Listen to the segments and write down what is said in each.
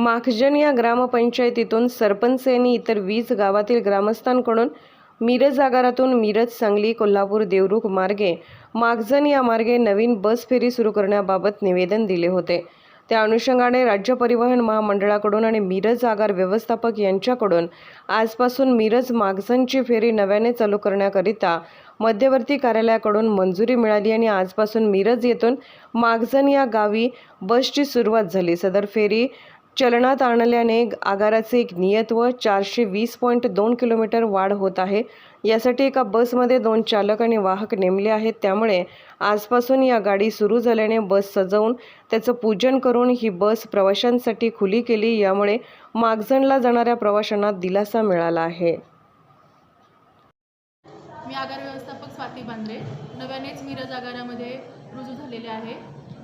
माखजन या ग्रामपंचायतीतून सरपंच यांनी इतर 20 गावातील ग्रामस्थांकडून मिरज आगारातून मिरज, सांगली, कोल्हापूर, देवरुख मार्गे माखजन या मार्गे नवीन बस फेरी सुरू करण्याबाबत निवेदन दिले होते। त्या अनुषंगाने राज्य परिवहन महामंडळाकडून आणि मिरज आगार व्यवस्थापक यांच्याकडून आजपासून मिरज माखजनची फेरी नव्याने चालू करण्याकरिता मध्यवर्ती कार्यालयाकडून मंजुरी मिळाली आणि आजपासून मिरज येथून माखजन या गावी बसची सुरुवात झाली। सदर फेरी चलनात आणल्याने आगाराचे एक नियतव 420.2 किलोमीटर वाढ होत आहे। यासाठी एका बसमध्ये 2 चालक आणि वाहक नेमले आहेत। त्यामुळे आजपासून या गाडी सुरू झाल्याने बस सजवून त्याचं पूजन करून ही बस प्रवाशांसाठी खुली केली। यामुळे माखजनला जाणाऱ्या प्रवाशांना दिलासा मिळाला आहे। मी आगार व्यवस्थापक स्वाती बांद्रे नव्यानेच मिरज आगारामध्ये रुजू झालेले आहे।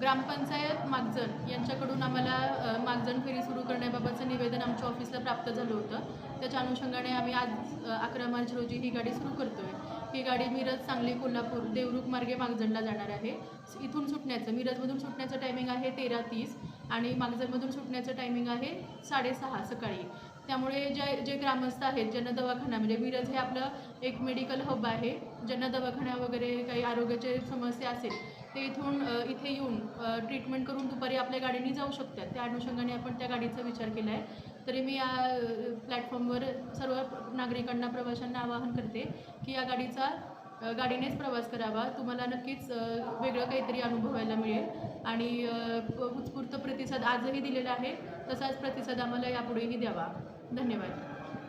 ग्रामपंचायत माखजन यांच्याकडून आम्हाला माखजन फेरी सुरू करण्याबाबतचं निवेदन आमच्या ऑफिसला प्राप्त झालं होतं। त्याच्या अनुषंगाने आम्ही आज 11 मार्च रोजी ही गाडी सुरू करतोय। ही गाडी मिरज, सांगली, कोल्हापूर, देवरुख मार्गे माखजनला जाणार आहे। इथून सुटण्याचं मिरजमधून सुटण्याचं टायमिंग आहे 13:30 आणि माखजनमधून सुटण्याचं टायमिंग आहे 6:30 सकाळी। त्यामुळे जे ग्रामस्थ आहेत, ज्यांना दवाखाना म्हणजे मिरज हे आपलं एक मेडिकल हब आहे, ज्यांना दवाखाना वगैरे काही आरोग्याची समस्या असेल ते इथे येऊन ट्रीटमेंट करून दुपारी आपल्या गाडीने जाऊ शकतात। त्या अनुषंगाने आपण त्या गाडीचा विचार केला आहे। तरी मी या प्लॅटफॉर्मवर सर्व नागरिकांना, प्रवाशांना आवाहन करते की या गाडीनेच प्रवास करावा। तुम्हाला नक्कीच वेगळं काहीतरी अनुभवायला मिळेल आणि उत्स्फूर्त प्रतिसाद आजही दिलेला आहे, तसाच प्रतिसाद आम्हाला यापुढेही द्यावा। धन्यवाद।